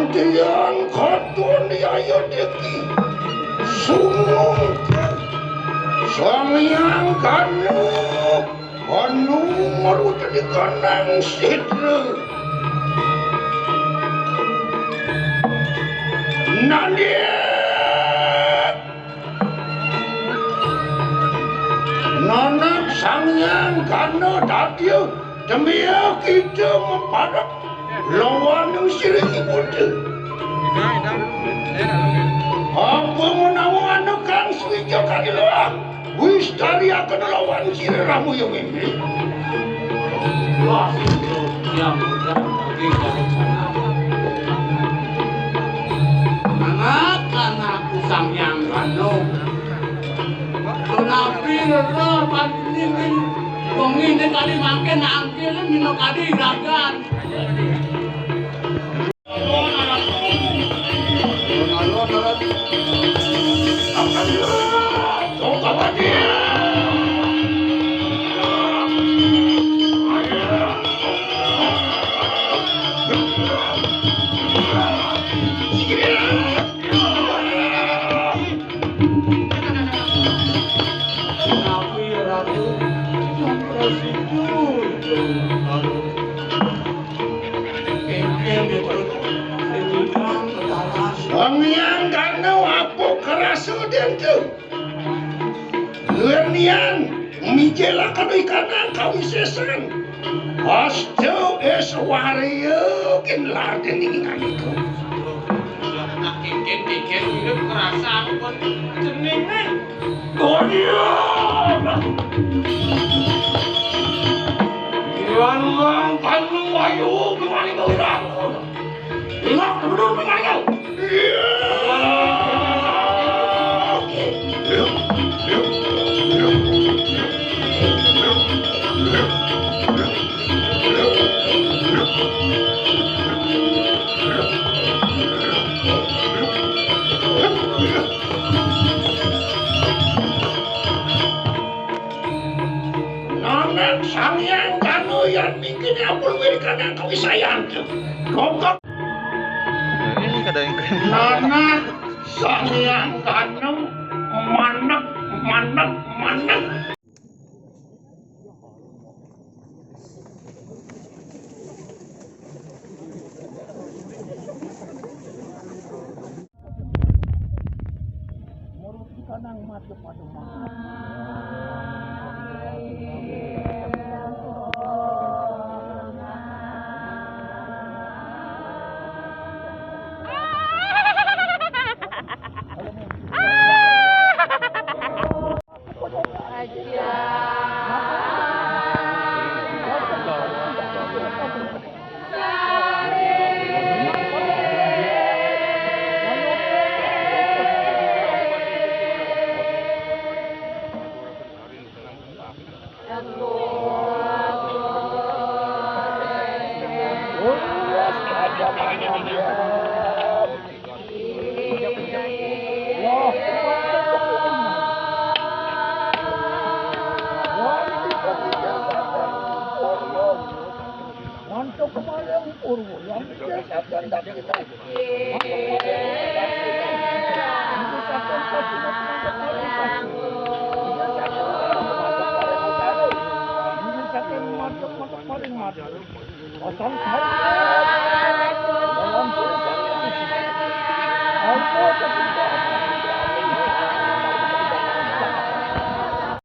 Kondian katun ayo deki sumung samyang kanu anu marut di kanang sidre nadia nanak samyang kanu dadya demiya kita mepadak lawan yang sirih ibude apa menawan kang suwijo kadilah wis dari akan lawan sirih ramu yang ini wah itu yang mudah bagi karencana anak-anakku samyang kanu kenapi reror pandini pengini kali makin angkil minum kali iragan Samyang kanu apa kerasa dentu Lenian mijela kanu ikana kawisesan Hasto eswario kin laden ingan itu nak kikin hidup kerasa pun jening Iwan bang kanu ayu gimana kau irang Ingat dulu mengayu Nanak samyang kanu yang bikin apel wirikan yang kau sayang Kokok Nanak samyang kanu manak kanang mata pada Hello. pasang sarung dalam pencarian si aku ketika